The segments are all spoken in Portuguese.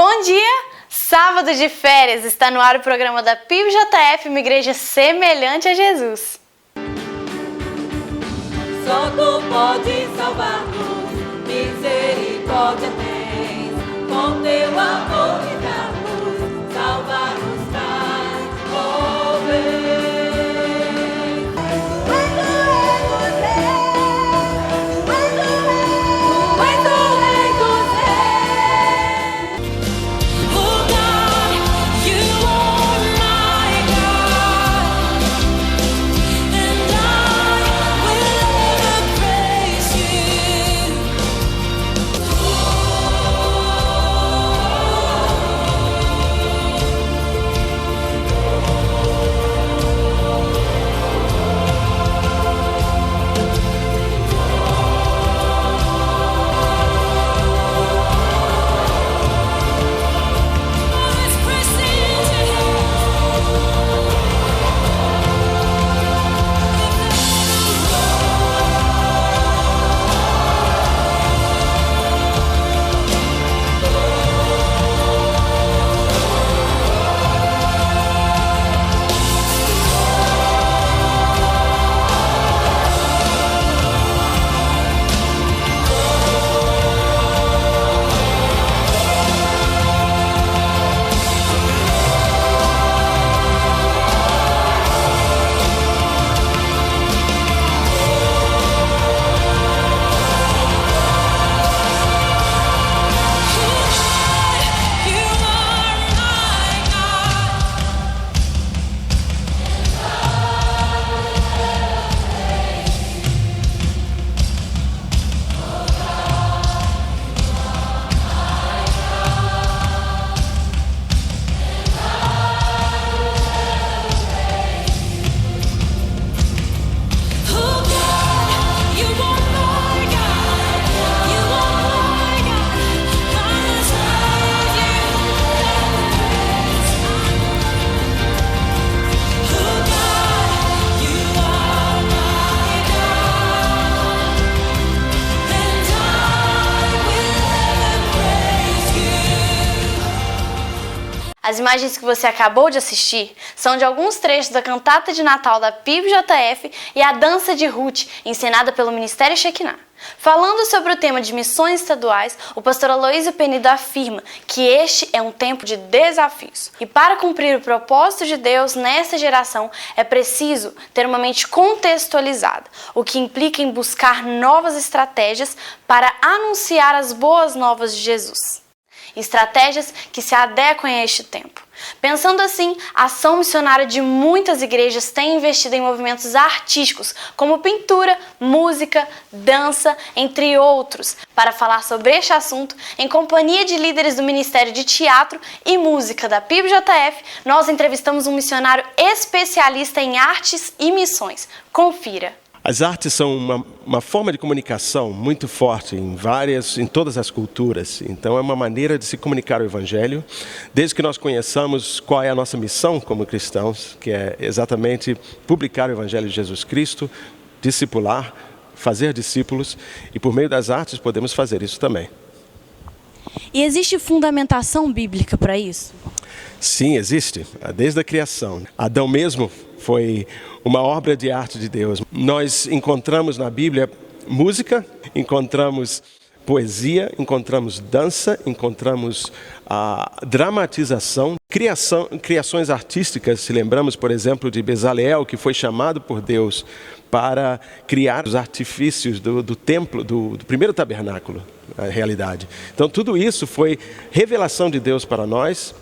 Bom dia! Sábado de férias, está no ar o programa da PIBJF, uma igreja semelhante a Jesus. Só tu pode salvar-nos, misericórdia tens, com teu amor e da luz, salvar-nos traz, oh vem. As imagens que você acabou de assistir são de alguns trechos da cantata de Natal da PIBJF e a dança de Ruth, encenada pelo Ministério Shekinah. Falando sobre o tema de missões estaduais, o pastor Aloysio Penido afirma que este é um tempo de desafios. E para cumprir o propósito de Deus nesta geração, é preciso ter uma mente contextualizada, o que implica em buscar novas estratégias para anunciar as boas novas de Jesus. Estratégias que se adequem a este tempo. Pensando assim, a ação missionária de muitas igrejas tem investido em movimentos artísticos, como pintura, música, dança, entre outros. Para falar sobre este assunto, em companhia de líderes do Ministério de Teatro e Música da PIBJF, nós entrevistamos um missionário especialista em artes e missões. Confira! As artes são uma forma de comunicação muito forte em todas as culturas. Então é uma maneira de se comunicar o Evangelho, desde que nós conheçamos qual é a nossa missão como cristãos, que é exatamente publicar o Evangelho de Jesus Cristo, discipular, fazer discípulos, e por meio das artes podemos fazer isso também. E existe fundamentação bíblica para isso? Sim, existe, desde a criação. Adão mesmo foi uma obra de arte de Deus. Nós encontramos na Bíblia música, encontramos poesia, encontramos dança, encontramos a dramatização, criações artísticas. Se lembramos, por exemplo, de Bezaleel, que foi chamado por Deus para criar os artifícios do templo, do primeiro tabernáculo, na realidade. Então tudo isso foi revelação de Deus para nós,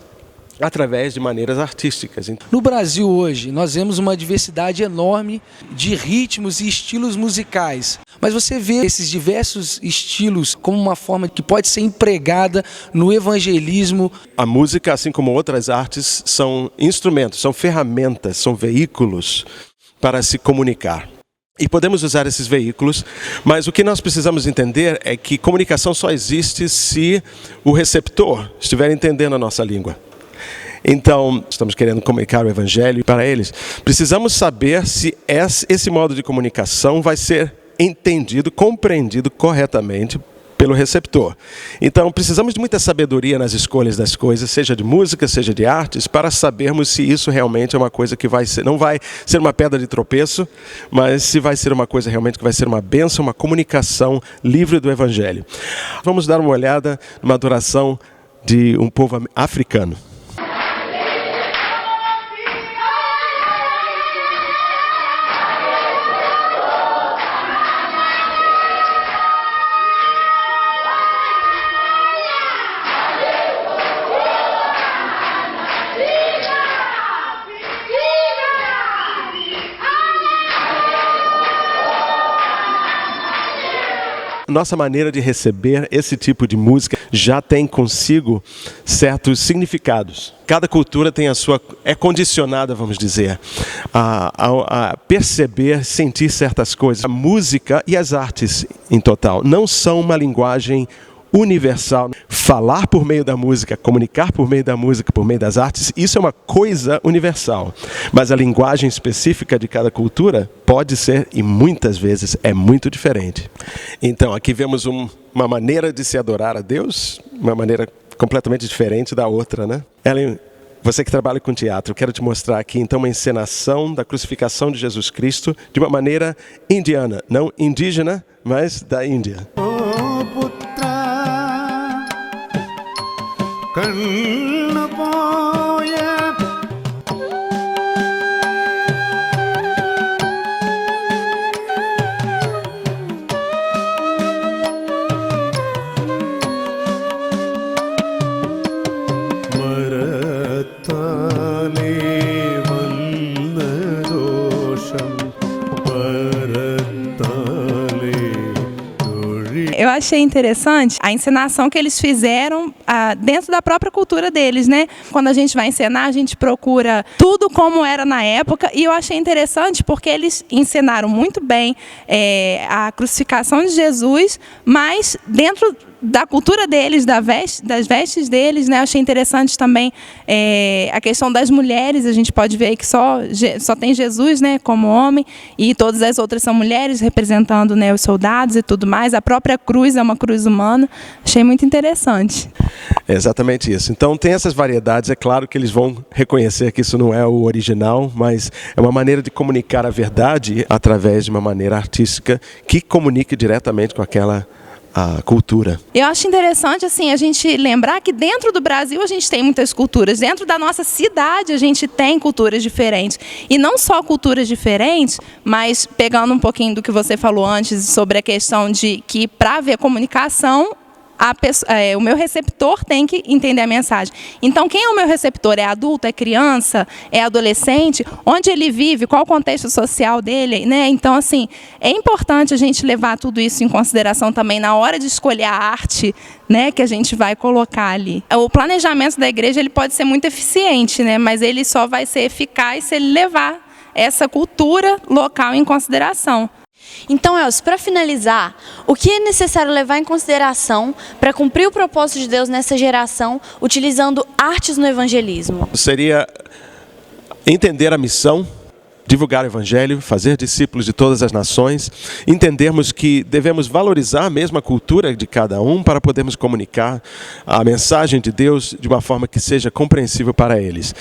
através de maneiras artísticas. No Brasil hoje, nós vemos uma diversidade enorme de ritmos e estilos musicais. Mas você vê esses diversos estilos como uma forma que pode ser empregada no evangelismo. A música, assim como outras artes, são instrumentos, são ferramentas, são veículos para se comunicar. E podemos usar esses veículos, mas o que nós precisamos entender é que comunicação só existe se o receptor estiver entendendo a nossa língua. Então, estamos querendo comunicar o Evangelho para eles. Precisamos saber se esse modo de comunicação vai ser entendido, compreendido corretamente pelo receptor. Então, precisamos de muita sabedoria nas escolhas das coisas, seja de música, seja de artes, para sabermos se isso realmente é uma coisa que não vai ser uma pedra de tropeço, mas se vai ser uma coisa realmente que vai ser uma bênção, uma comunicação livre do Evangelho. Vamos dar uma olhada numa adoração de um povo africano. Nossa maneira de receber esse tipo de música já tem consigo certos significados. Cada cultura tem é condicionada, vamos dizer, a perceber, sentir certas coisas. A música e as artes, em total, não são uma linguagem universal. Falar por meio da música, comunicar por meio da música, por meio das artes, isso é uma coisa universal. Mas a linguagem específica de cada cultura pode ser, e muitas vezes é muito diferente. Então, aqui vemos uma maneira de se adorar a Deus, uma maneira completamente diferente da outra, né? Ellen, você que trabalha com teatro, eu quero te mostrar aqui então uma encenação da crucificação de Jesus Cristo de uma maneira indiana, não indígena, mas da Índia. Eu achei interessante a encenação que eles fizeram dentro da própria cultura deles, né? Quando a gente vai encenar, a gente procura tudo como era na época, e eu achei interessante porque eles encenaram muito bem a crucificação de Jesus, mas dentro da cultura deles, das vestes deles, né? Eu achei interessante também a questão das mulheres. A gente pode ver aí que só tem Jesus, né, como homem, e todas as outras são mulheres representando, né, os soldados e tudo mais. A própria cruz é uma cruz humana. Achei muito interessante. É exatamente isso. Então tem essas variedades. É claro que eles vão reconhecer que isso não é o original, mas é uma maneira de comunicar a verdade através de uma maneira artística que comunique diretamente com aquela a cultura. Eu acho interessante assim, a gente lembrar que dentro do Brasil a gente tem muitas culturas, dentro da nossa cidade a gente tem culturas diferentes, e não só culturas diferentes, mas pegando um pouquinho do que você falou antes sobre a questão de que para haver comunicação, o meu receptor tem que entender a mensagem. Então, quem é o meu receptor? É adulto? É criança? É adolescente? Onde ele vive? Qual o contexto social dele? Né? Então, assim, é importante a gente levar tudo isso em consideração também na hora de escolher a arte, né, que a gente vai colocar ali. O planejamento da igreja ele pode ser muito eficiente, né, mas ele só vai ser eficaz se ele levar essa cultura local em consideração. Então, Elcio, para finalizar, o que é necessário levar em consideração para cumprir o propósito de Deus nessa geração, utilizando artes no evangelismo? Seria entender a missão, divulgar o evangelho, fazer discípulos de todas as nações, entendermos que devemos valorizar a mesma cultura de cada um para podermos comunicar a mensagem de Deus de uma forma que seja compreensível para eles.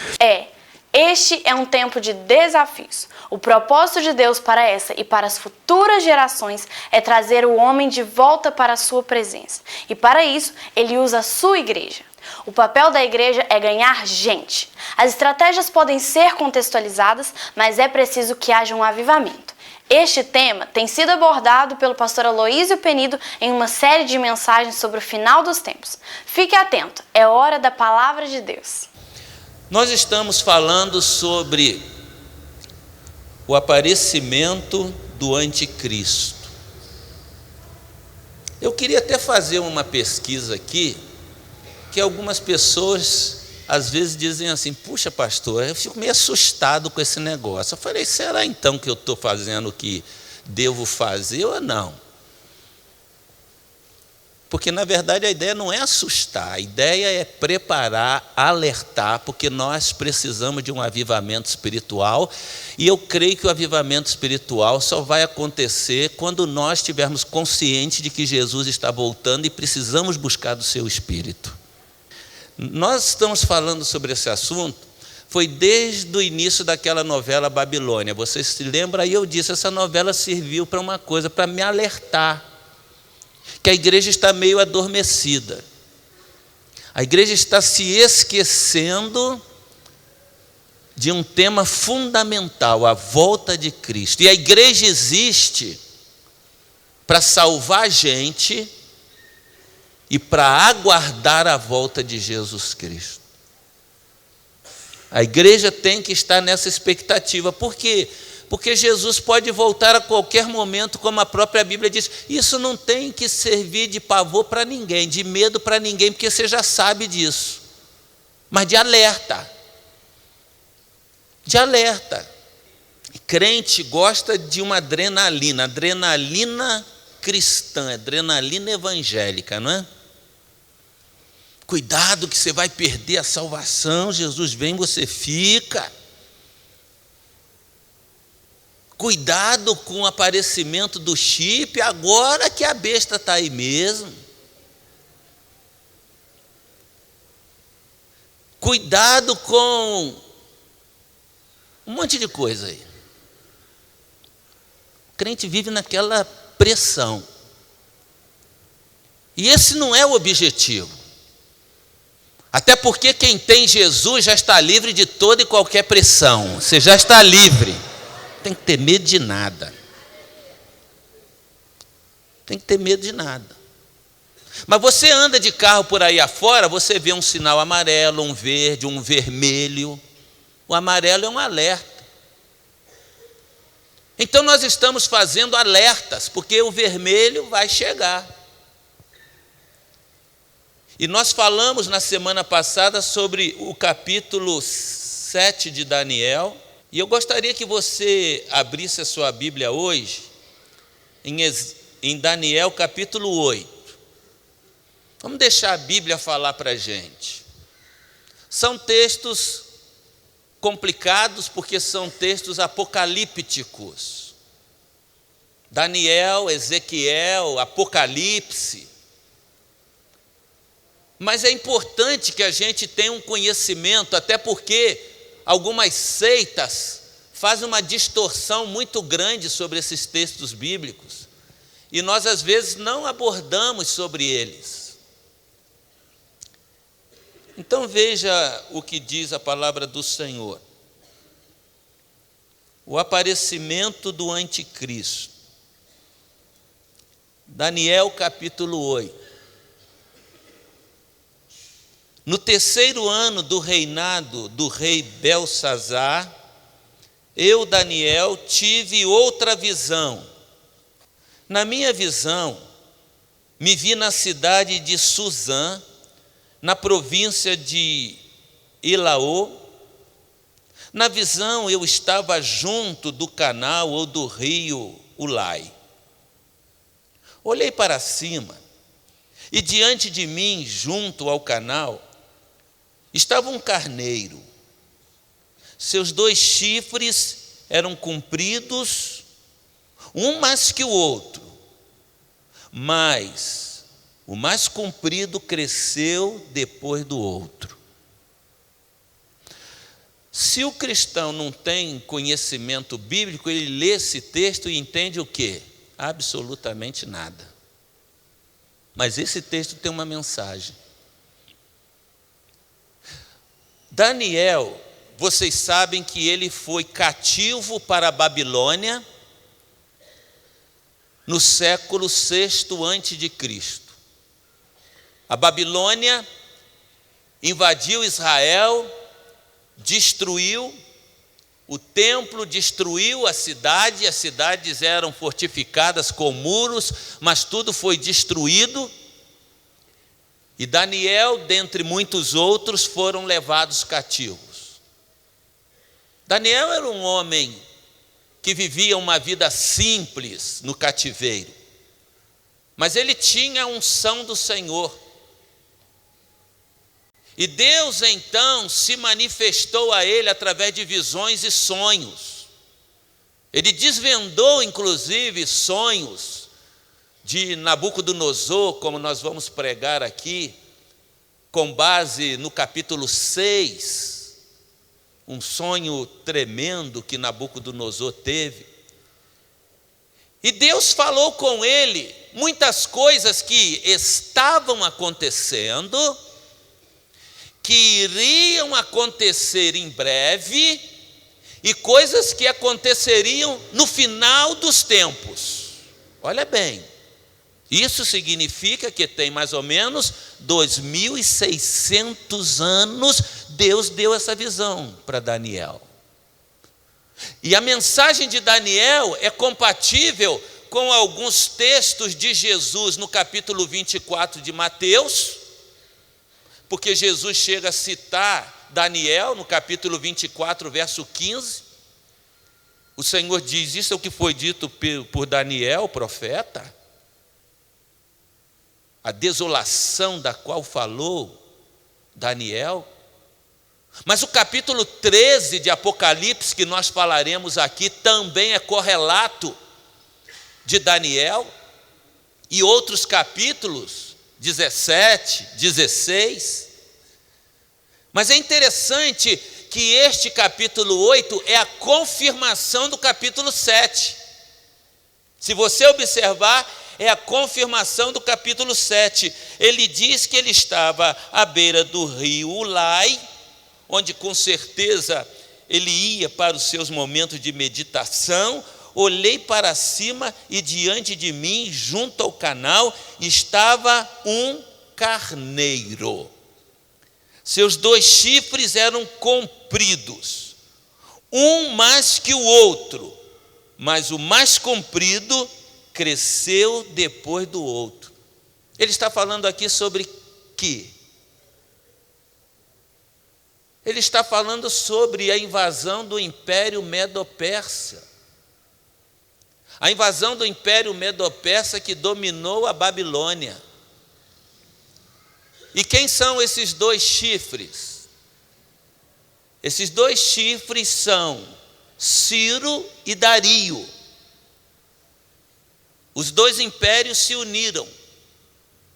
Este é um tempo de desafios. O propósito de Deus para essa e para as futuras gerações é trazer o homem de volta para a sua presença. E para isso, ele usa a sua igreja. O papel da igreja é ganhar gente. As estratégias podem ser contextualizadas, mas é preciso que haja um avivamento. Este tema tem sido abordado pelo pastor Aloísio Penido em uma série de mensagens sobre o final dos tempos. Fique atento, é hora da palavra de Deus. Nós estamos falando sobre o aparecimento do anticristo. Eu queria até fazer uma pesquisa aqui, que algumas pessoas às vezes dizem assim: puxa, pastor, eu fico meio assustado com esse negócio. Eu falei: será então que eu estou fazendo o que devo fazer ou não? Porque, na verdade, a ideia não é assustar, a ideia é preparar, alertar, porque nós precisamos de um avivamento espiritual, e eu creio que o avivamento espiritual só vai acontecer quando nós estivermos conscientes de que Jesus está voltando e precisamos buscar do seu Espírito. Nós estamos falando sobre esse assunto, foi desde o início daquela novela Babilônia. Vocês se lembram? Aí eu disse, essa novela serviu para uma coisa, para me alertar, que a igreja está meio adormecida. A igreja está se esquecendo de um tema fundamental, a volta de Cristo. E a igreja existe para salvar a gente e para aguardar a volta de Jesus Cristo. A igreja tem que estar nessa expectativa. Por quê? Porque Jesus pode voltar a qualquer momento, como a própria Bíblia diz. Isso não tem que servir de pavor para ninguém, de medo para ninguém, porque você já sabe disso. Mas de alerta. De alerta. Crente gosta de uma adrenalina, adrenalina cristã, adrenalina evangélica, não é? Cuidado que você vai perder a salvação, Jesus vem, você fica. Cuidado com o aparecimento do chip, agora que a besta está aí mesmo. Cuidado com um monte de coisa aí. O crente vive naquela pressão. E esse não é o objetivo. Até porque quem tem Jesus já está livre de toda e qualquer pressão. Você já está livre. Tem que ter medo de nada. Tem que ter medo de nada. Mas você anda de carro por aí afora, você vê um sinal amarelo, um verde, um vermelho. O amarelo é um alerta. Então nós estamos fazendo alertas, porque o vermelho vai chegar. E nós falamos na semana passada sobre o capítulo 7 de Daniel. E eu gostaria que você abrisse a sua Bíblia hoje em Daniel capítulo 8. Vamos deixar a Bíblia falar para a gente. São textos complicados porque são textos apocalípticos. Daniel, Ezequiel, Apocalipse. Mas é importante que a gente tenha um conhecimento, até porque algumas seitas fazem uma distorção muito grande sobre esses textos bíblicos e nós às vezes não abordamos sobre eles. Então veja o que diz a palavra do Senhor. O aparecimento do anticristo. Daniel capítulo 8. No terceiro ano do reinado do rei Belsazar, eu, Daniel, tive outra visão. Na minha visão, me vi na cidade de Suzã, na província de Elaô. Na visão, eu estava junto do canal ou do rio Ulai. Olhei para cima e diante de mim, junto ao canal, estava um carneiro. Seus 2 chifres eram compridos, um mais que o outro, mas o mais comprido cresceu depois do outro. Se o cristão não tem conhecimento bíblico, ele lê esse texto e entende o quê? Absolutamente nada. Mas esse texto tem uma mensagem. Daniel, vocês sabem que ele foi cativo para a Babilônia no século VI a.C. A Babilônia invadiu Israel, destruiu o templo, destruiu a cidade, as cidades eram fortificadas com muros, mas tudo foi destruído. E Daniel, dentre muitos outros, foram levados cativos. Daniel era um homem que vivia uma vida simples no cativeiro. mas ele tinha a unção do Senhor. E Deus então se manifestou a ele através de visões e sonhos. Ele desvendou inclusive sonhos de Nabucodonosor, como nós vamos pregar aqui, com base no capítulo 6, um sonho tremendo que Nabucodonosor teve. E Deus falou com ele muitas coisas que estavam acontecendo, que iriam acontecer em breve, e coisas que aconteceriam no final dos tempos. Olha bem, isso significa que tem mais ou menos 2.600 anos, Deus deu essa visão para Daniel. E a mensagem de Daniel é compatível com alguns textos de Jesus no capítulo 24 de Mateus, porque Jesus chega a citar Daniel no capítulo 24, verso 15. O Senhor diz: isso é o que foi dito por Daniel, o profeta, a desolação da qual falou Daniel. Mas o capítulo 13 de Apocalipse, que nós falaremos aqui, também é correlato de Daniel, e outros capítulos, 17, 16. Mas é interessante que este capítulo 8 é a confirmação do capítulo 7. Se você observar, é a confirmação do capítulo 7. Ele diz que ele estava à beira do rio Ulai, onde com certeza ele ia para os seus momentos de meditação. Olhei para cima e diante de mim, junto ao canal, estava um carneiro. Seus 2 chifres eram compridos, um mais que o outro, mas o mais comprido cresceu depois do outro. Ele está falando aqui sobre quê? Ele está falando sobre a invasão do Império Medo-Persa. A invasão do Império Medo-Persa que dominou a Babilônia. E quem são esses 2 chifres? Esses 2 chifres são Ciro e Dario. Os 2 impérios se uniram,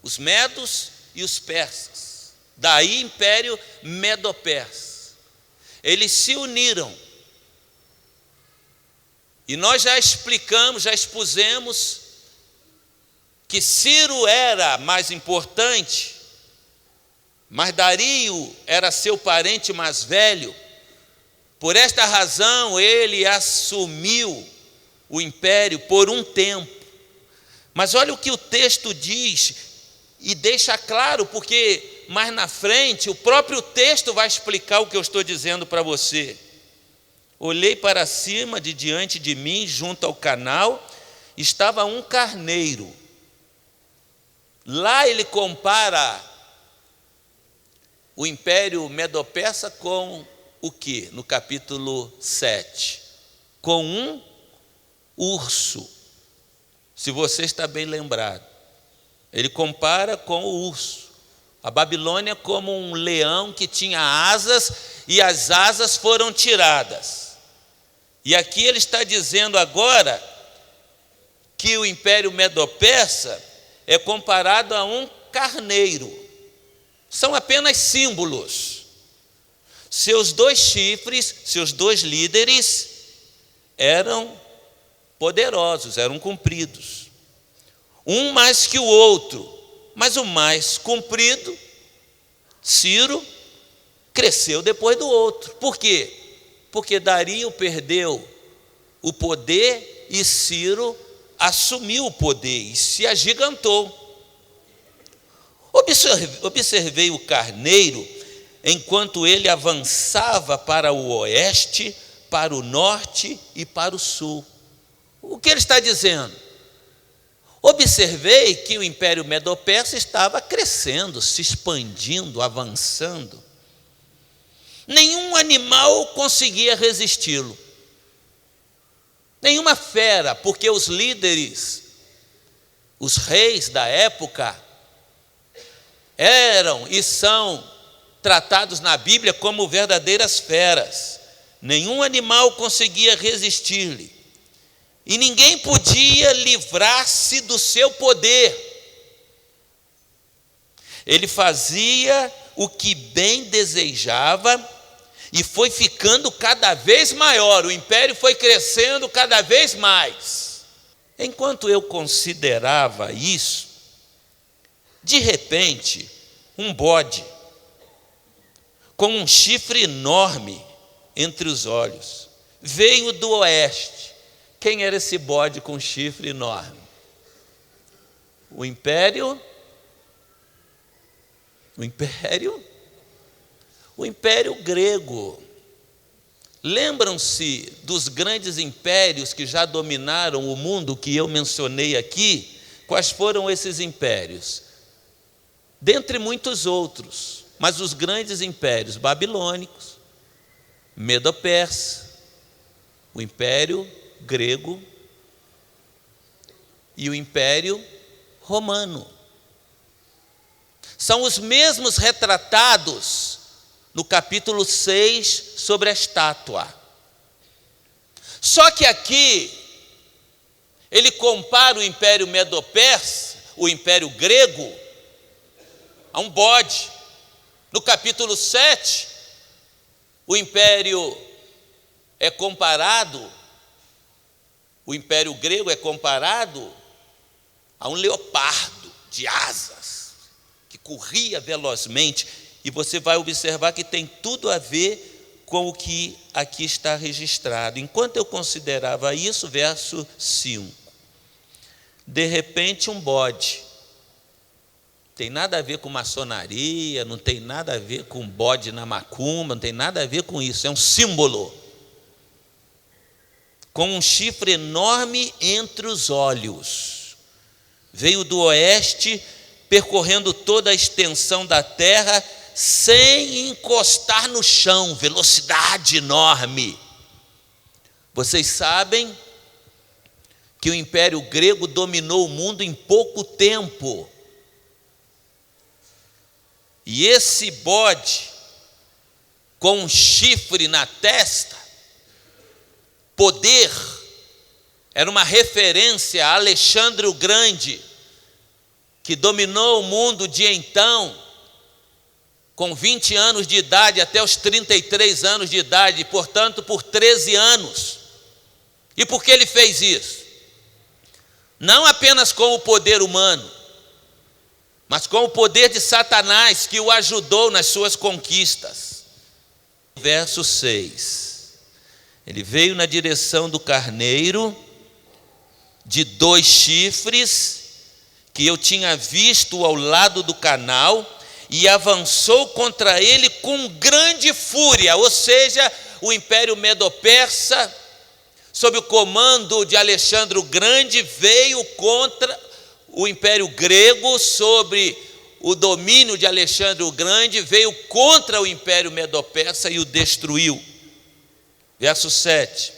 os medos e os persas. Daí Império Medo-Persa. Eles se uniram. E nós já explicamos, já expusemos que Ciro era mais importante, mas Dario era seu parente mais velho. Por esta razão ele assumiu o império por um tempo. Mas olha o que o texto diz e deixa claro, porque mais na frente o próprio texto vai explicar o que eu estou dizendo para você. Olhei para cima, de diante de mim, junto ao canal, estava um carneiro. Lá ele compara o Império Medo-Persa com o quê? No capítulo 7. Com um urso. Se você está bem lembrado. Ele compara com o urso. A Babilônia como um leão que tinha asas e as asas foram tiradas. E aqui ele está dizendo agora que o Império Medo-Persa é comparado a um carneiro. São apenas símbolos. Seus 2 chifres, seus 2 líderes eram poderosos, eram compridos. Um mais que o outro, mas o mais comprido, Ciro, cresceu depois do outro. Por quê? Porque Dario perdeu o poder e Ciro assumiu o poder e se agigantou. Observei o carneiro enquanto ele avançava para o oeste, para o norte e para o sul. O que ele está dizendo? Observei que o Império Medo-Persa estava crescendo, se expandindo, avançando. Nenhum animal conseguia Os reis da época eram e são tratados na Bíblia como verdadeiras feras. Nenhum animal conseguia resistir-lhe. E ninguém podia livrar-se do seu poder. Ele fazia o que bem desejava e foi ficando cada vez maior. O império foi crescendo cada vez mais. Enquanto eu considerava isso, de repente, um bode com um chifre enorme entre os olhos veio do oeste. Quem era esse bode com chifre enorme? O império grego. Lembram-se dos grandes impérios que já dominaram o mundo que eu mencionei aqui? Quais foram esses impérios? Dentre muitos outros, mas os grandes impérios babilônicos, Medo-Persa, o império grego e o império romano. São os mesmos retratados no capítulo 6 sobre a estátua. Só que aqui ele compara o império Medo-Persa, o império grego, a um bode. No capítulo 7, o império grego é comparado a um leopardo de asas, que corria velozmente, e você vai observar que tem tudo a ver com o que aqui está registrado. Enquanto eu considerava isso, verso 5, de repente um bode, tem nada a ver com maçonaria, não tem nada a ver com bode na macumba, não tem nada a ver com isso, é um símbolo, com um chifre enorme entre os olhos, veio do oeste, percorrendo toda a extensão da terra, sem encostar no chão, velocidade enorme. Vocês sabem que o Império Grego dominou o mundo em pouco tempo. E esse bode, com um chifre na testa, poder, era uma referência a Alexandre o Grande, que dominou o mundo de então, com 20 anos de idade até os 33 anos de idade, portanto, por 13 anos. E por que ele fez isso? Não apenas com o poder humano, mas com o poder de Satanás, que o ajudou nas suas conquistas. Verso 6. Ele veio na direção do carneiro, de 2 chifres, que eu tinha visto ao lado do canal, e avançou contra ele com grande fúria. Ou seja, o Império Medo-Persa, sob o comando de Alexandre o Grande, veio contra o Império Grego, sob o domínio de Alexandre o Grande, veio contra o Império Medo-Persa e o destruiu. Verso 7.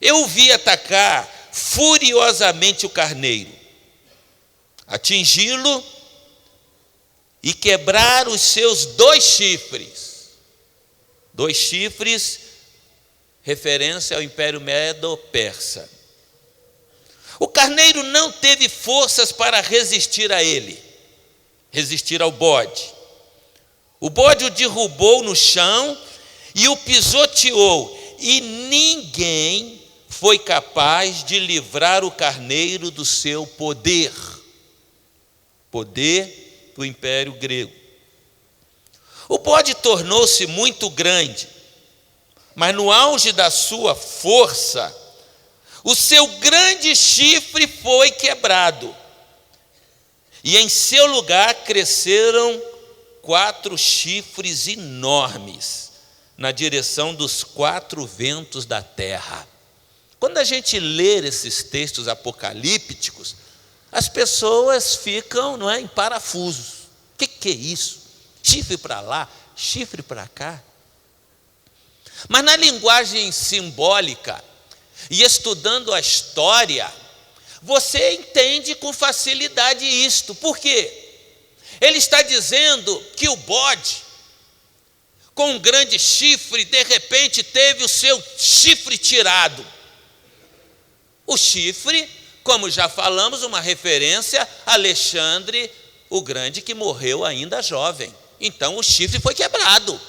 Eu o vi atacar furiosamente o carneiro, atingi-lo e quebrar os seus 2 chifres. 2 chifres, referência ao Império Medo-Persa. O carneiro não teve forças para resistir a ele, resistir ao bode. O bode o derrubou no chão e o pisoteou, e ninguém foi capaz de livrar o carneiro do seu poder. Poder do Império Grego. O bode tornou-se muito grande, mas no auge da sua força, o seu grande chifre foi quebrado, e em seu lugar cresceram 4 chifres enormes, na direção dos 4 ventos da terra. Quando a gente lê esses textos apocalípticos, as pessoas ficam, não é, em parafusos. O que é isso? Chifre para lá, chifre para cá. Mas na linguagem simbólica, e estudando a história, Você entende com facilidade isto. Por quê? Ele está dizendo que o bode, com um grande chifre, de repente teve o seu chifre tirado. O chifre, como já falamos, uma referência a Alexandre o Grande, que morreu ainda jovem. Então o chifre foi quebrado.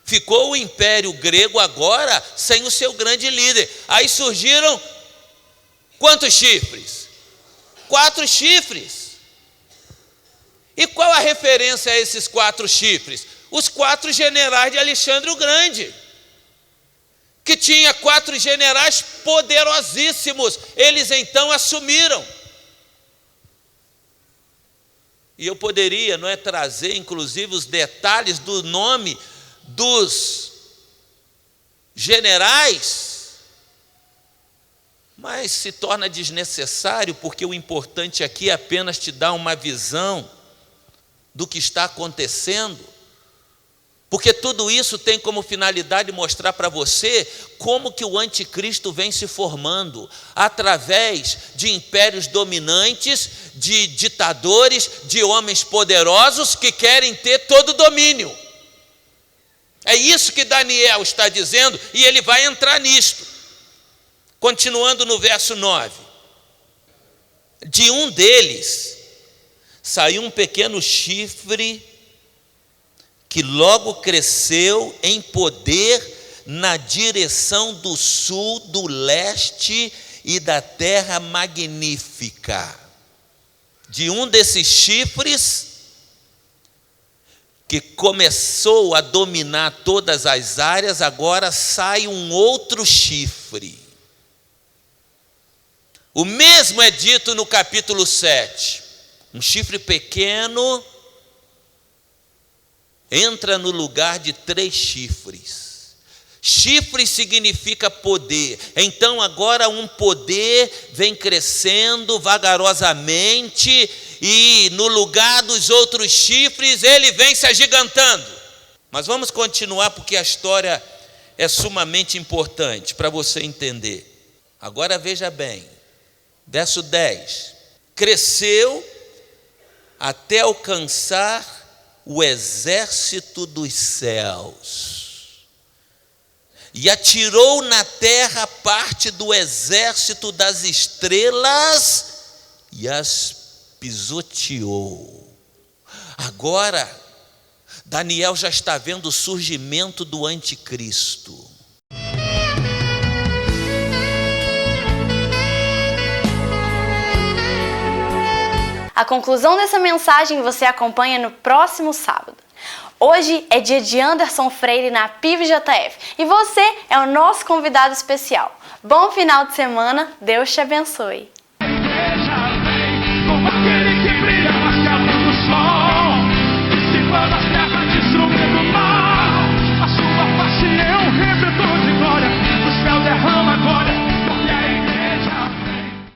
Ficou o Império Grego agora sem o seu grande líder. Aí surgiram quantos chifres? 4 chifres. E qual a referência a esses 4 chifres? Os 4 generais de Alexandre o Grande, que tinha 4 generais poderosíssimos. Eles então assumiram. E eu poderia, não é, trazer inclusive os detalhes do nome dos generais, mas se torna desnecessário, porque o importante aqui é apenas te dar uma visão do que está acontecendo, porque tudo isso tem como finalidade mostrar para você como que o anticristo vem se formando, através de impérios dominantes, de ditadores, de homens poderosos que querem ter todo o domínio. É isso que Daniel está dizendo, e ele vai entrar nisto. Continuando no verso 9. De um deles saiu um pequeno chifre que logo cresceu em poder na direção do sul, do leste e da terra magnífica. De um desses chifres, que começou a dominar todas as áreas, agora sai um outro chifre. O mesmo é dito no capítulo 7. Um chifre pequeno entra no lugar de 3 chifres. Chifre significa poder. Então agora um poder vem crescendo vagarosamente, e no lugar dos outros chifres ele vem se agigantando. Mas vamos continuar, porque a história é sumamente importante para você entender. Agora veja bem, verso 10. Cresceu até alcançar o exército dos céus, e atirou na terra parte do exército das estrelas e as pisoteou. Agora, Daniel já está vendo o surgimento do anticristo. A conclusão dessa mensagem você acompanha no próximo sábado. Hoje é dia de Anderson Freire na PIBJF e você é o nosso convidado especial. Bom final de semana, Deus te abençoe.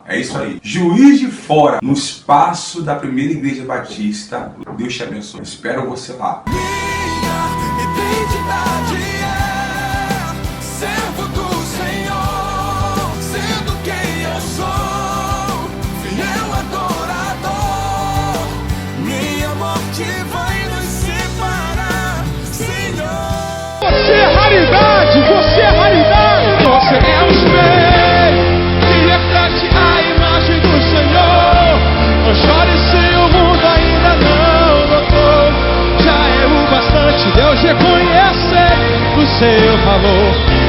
É isso aí. Juiz de Fora, no espaço da Primeira Igreja Batista. Deus te abençoe. Espero você lá. Minha identidade é servo do Senhor, sendo quem eu sou, fiel adorador. Minha morte vai nos separar, Senhor. Você é raridade, você é raridade. Você é o espelho que reflete a imagem do Senhor. Não chore se o mundo ainda não notou. Já é o bastante Deus reconhecer o seu valor.